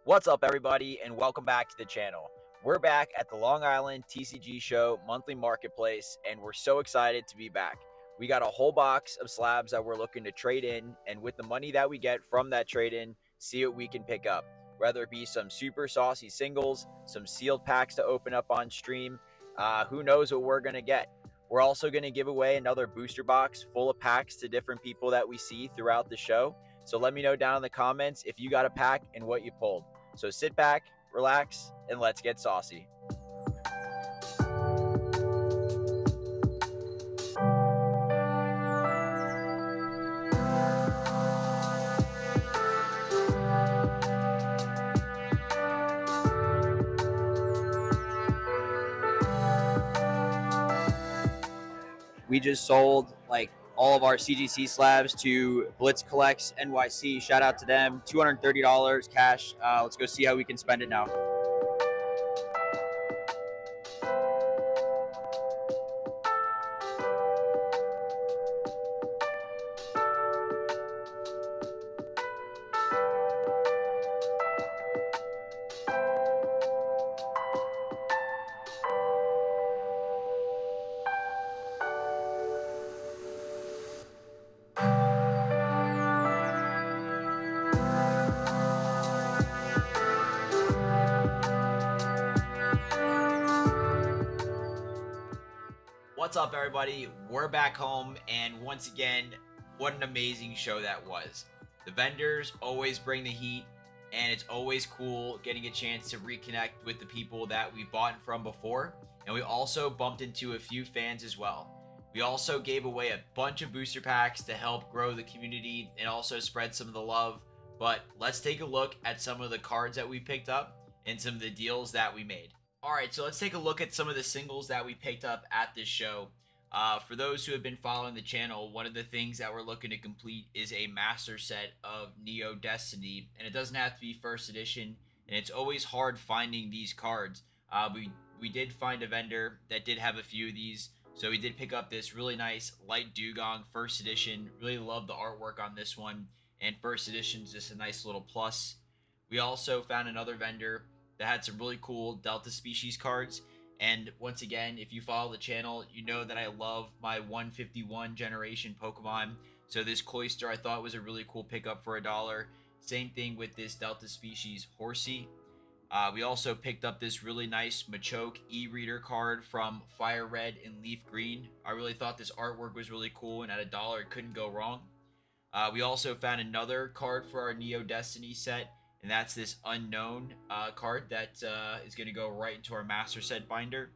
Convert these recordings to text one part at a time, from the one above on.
What's up, everybody, and welcome back to the channel. We're back at the Long Island TCG Show monthly marketplace, and we're so excited to be back. We got a whole box of slabs that we're looking to trade in, and with the money that we get from that trade-in, see what we can pick up. Whether it be some super saucy singles, some sealed packs to open up on stream, who knows what we're going to get. We're also going to give away another booster box full of packs to different people that we see throughout the show. So let me know down in the comments if you got a pack and what you pulled. So sit back, relax, and let's get saucy. We just sold like all of our CGC slabs to Blitz Collects NYC. Shout out to them. $230 cash. Let's go see how we can spend it now. What's up, everybody? We're back home, and once again, what an amazing show that was. The vendors always bring the heat, and it's always cool getting a chance to reconnect with the people that we bought from before, and we also bumped into a few fans as well. We also gave away a bunch of booster packs to help grow the community and also spread some of the love, but let's take a look at some of the cards that we picked up and some of the deals that we made. Alright, so let's take a look at some of the singles that we picked up at this show. For those who have been following the channel, one of the things that we're looking to complete is a master set of Neo Destiny, and it doesn't have to be first edition, and it's always hard finding these cards. We did find a vendor that did have a few of these, so we did pick up this really nice Light Dugong first edition. Really love the artwork on this one, and first edition is just a nice little plus. We also found another vendor that had some really cool Delta Species cards. And once again, if you follow the channel, you know that I love my 151 generation Pokemon. So this Cloyster I thought was a really cool pickup for $1. Same thing with this Delta Species Horsey. We also picked up this really nice Machoke e-reader card from Fire Red and Leaf Green. I really thought this artwork was really cool, and at $1 it couldn't go wrong. We also found another card for our Neo Destiny set, and that's this Unknown card that is going to go right into our master set binder.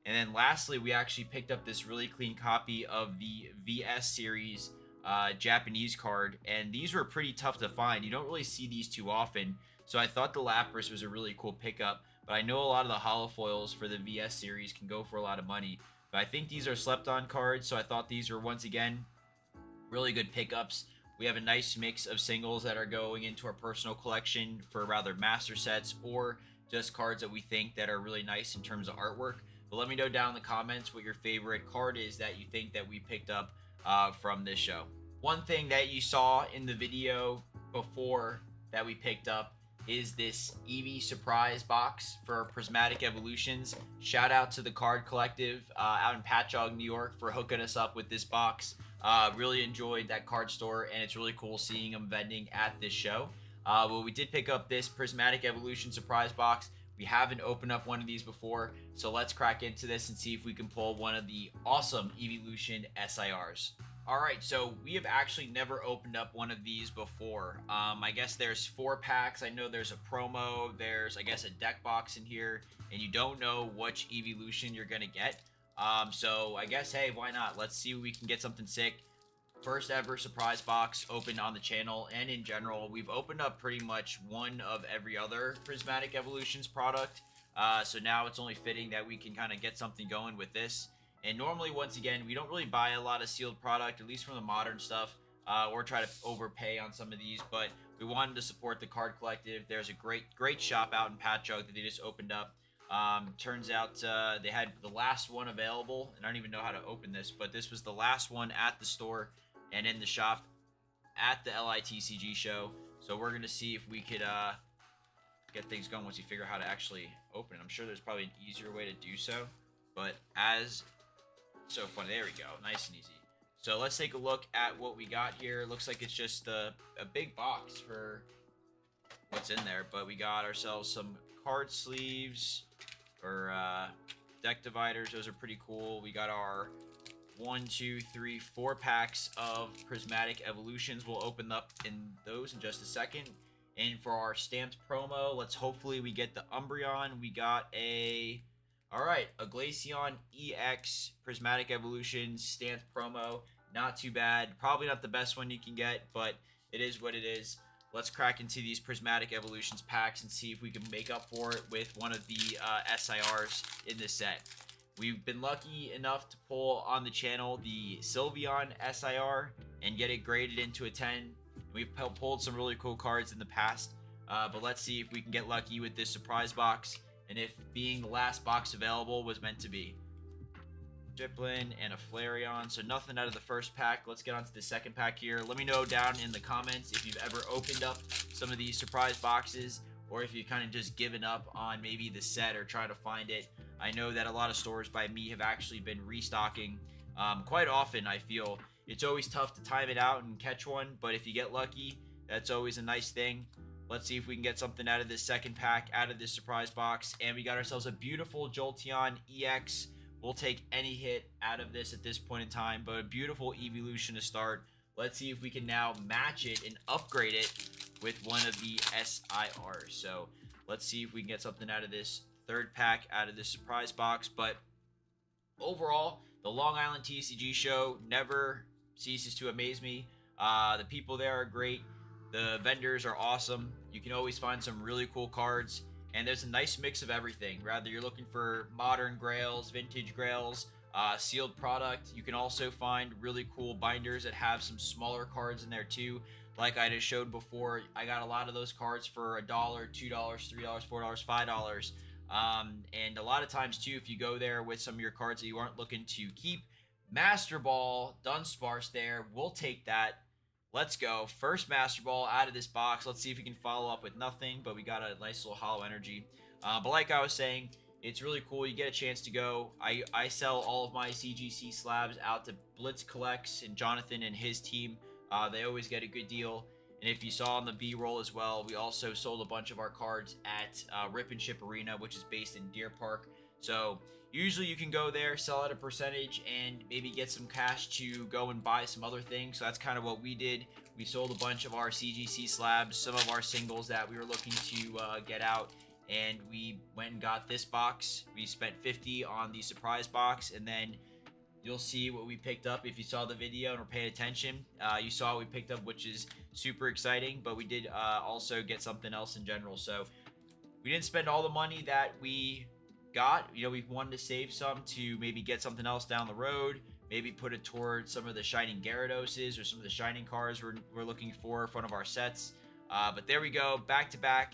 And then lastly, we actually picked up this really clean copy of the VS series Japanese card, and these were pretty tough to find. You don't really see these too often, so I thought the Lapras was a really cool pickup, but I know a lot of the holofoils for the VS series can go for a lot of money. But I think these are slept on cards, so I thought these were, once again, really good pickups. We have a nice mix of singles that are going into our personal collection for rather master sets or just cards that we think that are really nice in terms of artwork. But let me know down in the comments what your favorite card is that you think that we picked up from this show. One thing that you saw in the video before that we picked up is this Eevee surprise box for Prismatic Evolutions. Shout out to the Card Collective out in Patchogue, New York for hooking us up with this box. Really enjoyed that card store, and it's really cool seeing them vending at this show. Well, we did pick up this Prismatic Evolution surprise box. We haven't opened up one of these before, so let's crack into this and see if we can pull one of the awesome Evolution SIRs. Alright, so we have actually never opened up one of these before. I guess there's 4 packs. I know there's a promo. There's, I guess, a deck box in here, and you don't know which Evolution you're going to get. So I guess, hey, why not? Let's see if we can get something sick. First ever surprise box opened on the channel, and in general, we've opened up pretty much one of every other Prismatic Evolutions product. So now it's only fitting that we can kind of get something going with this. And normally, once again, we don't really buy a lot of sealed product, at least from the modern stuff, or try to overpay on some of these, but we wanted to support the Card Collective. There's a great shop out in Patchogue that they just opened up. Turns out they had the last one available, and I don't even know how to open this, but this was the last one at the store and in the shop at the LI TCG Show. So we're going to see if we could get things going once you figure out how to actually open it. I'm sure there's probably an easier way to do so, but as so funny. There we go, nice and easy. So let's take a look at what we got here. Looks like it's just a big box for what's in there, but we got ourselves some card sleeves or deck dividers. Those are pretty cool. We got our 1, 2, 3, 4 packs of prismatic evolutions. We'll open up in those in just a second. And for our stamped promo, let's hopefully we get the Umbreon. We got a Glaceon EX Prismatic Evolution stamped promo. Not too bad. Probably not the best one you can get, but it is what it is. Let's crack into these Prismatic Evolutions packs and see if we can make up for it with one of the SIRs in this set. We've been lucky enough to pull on the channel the Sylveon SIR and get it graded into a 10. We've pulled some really cool cards in the past, but let's see if we can get lucky with this surprise box and if being the last box available was meant to be. Driplin and a Flareon, so nothing out of the first pack. Let's get on to the second pack here. Let me know down in the comments if you've ever opened up some of these surprise boxes or if you've kind of just given up on maybe the set or trying to find it. I know that a lot of stores by me have actually been restocking quite often. I feel it's always tough to time it out and catch one, but if you get lucky, that's always a nice thing. Let's see if we can get something out of this second pack, out of this surprise box. And we got ourselves a beautiful Jolteon EX. We'll take any hit out of this at this point in time, but a beautiful evolution to start. Let's see if we can now match it and upgrade it with one of the SIRs. So let's see if we can get something out of this third pack, out of this surprise box. But overall, the Long Island TCG Show never ceases to amaze me. The people there are great. The vendors are awesome. You can always find some really cool cards. And there's a nice mix of everything. Rather you're looking for modern grails, vintage grails, sealed product. You can also find really cool binders that have some smaller cards in there too. Like I just showed before, I got a lot of those cards for $1, $2, $3, $4, $5. And a lot of times too, if you go there with some of your cards that you aren't looking to keep, Master Ball, Dunsparce there, we'll take that. Let's go. First Master Ball out of this box. Let's see if we can follow up with nothing, but we got a nice little hollow energy. But like I was saying, it's really cool. You get a chance to go. I sell all of my CGC slabs out to Blitz Collects and Jonathan and his team. They always get a good deal. And if you saw on the B-roll as well, we also sold a bunch of our cards at Rip and Ship Arena, which is based in Deer Park. So usually you can go there, sell at a percentage, and maybe get some cash to go and buy some other things. So that's kind of what we did. We sold a bunch of our CGC slabs, some of our singles that we were looking to get out, and we went and got this box. We spent $50 on the surprise box, and then you'll see what we picked up if you saw the video and were paying attention. You saw what we picked up, which is super exciting, but we did also get something else in general. So we didn't spend all the money that we got. You know, we wanted to save some to maybe get something else down the road, maybe put it towards some of the Shining Gyarados or some of the Shining cards we're looking for in front of our sets. But there we go, back-to-back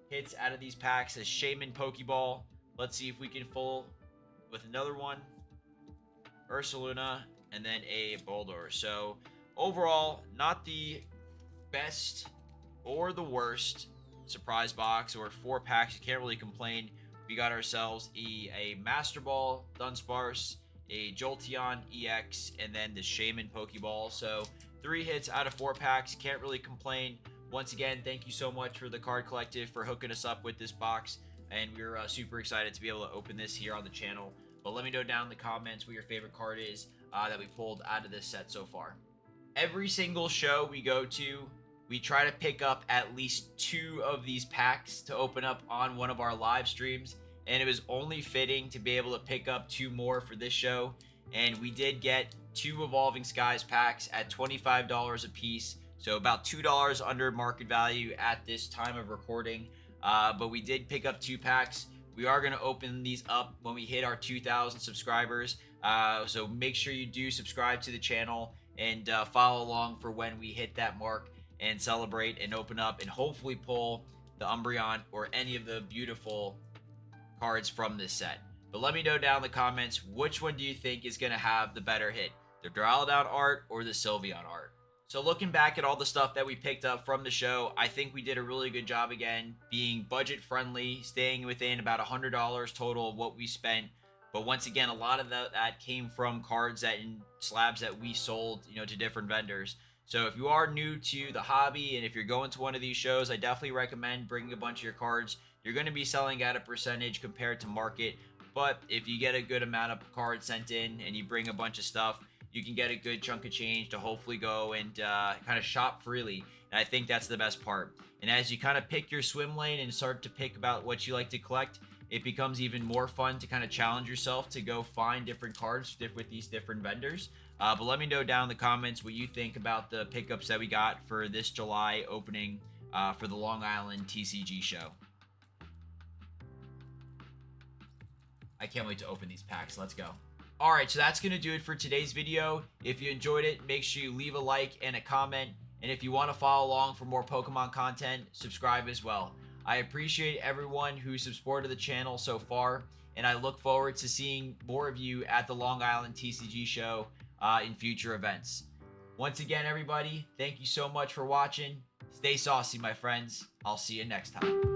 hits out of these packs as Shaman Pokeball. Let's see if we can full with another one, Ursaluna, and then a Boldor. So overall, not the best or the worst surprise box or 4 packs. You can't really complain. We got ourselves a Master Ball, Dunsparce, a Jolteon EX, and then the Shaman Pokeball. So 3 hits out of 4 packs. Can't really complain. Once again, thank you so much for the Card Collective for hooking us up with this box. And we're super excited to be able to open this here on the channel. But let me know down in the comments what your favorite card is that we pulled out of this set so far. Every single show we go to, we try to pick up at least 2 of these packs to open up on one of our live streams. And it was only fitting to be able to pick up 2 more for this show. And we did get 2 Evolving Skies packs at $25 a piece. So about $2 under market value at this time of recording. But we did pick up 2 packs. We are going to open these up when we hit our 2,000 subscribers. So make sure you do subscribe to the channel and follow along for when we hit that mark and celebrate and open up and hopefully pull the Umbreon or any of the beautiful cards from this set. But let me know down in the comments, which one do you think is going to have the better hit? The Duraludon art or the Sylveon art? So looking back at all the stuff that we picked up from the show, I think we did a really good job again, being budget friendly, staying within about $100 total of what we spent. But once again, a lot of that came from cards that in slabs that we sold, to different vendors. So if you are new to the hobby and if you're going to one of these shows, I definitely recommend bringing a bunch of your cards. You're going to be selling at a percentage compared to market, but if you get a good amount of cards sent in and you bring a bunch of stuff, you can get a good chunk of change to hopefully go and kind of shop freely. And I think that's the best part. And as you kind of pick your swim lane and start to pick about what you like to collect, it becomes even more fun to kind of challenge yourself to go find different cards with these different vendors. But let me know down in the comments what you think about the pickups that we got for this July opening for the Long Island TCG Show. I can't wait to open these packs. Let's go. Alright, so that's going to do it for today's video. If you enjoyed it, make sure you leave a like and a comment. And if you want to follow along for more Pokemon content, subscribe as well. I appreciate everyone who's supported the channel so far, and I look forward to seeing more of you at the Long Island TCG Show in future events. Once again, everybody, thank you so much for watching. Stay saucy, my friends. I'll see you next time.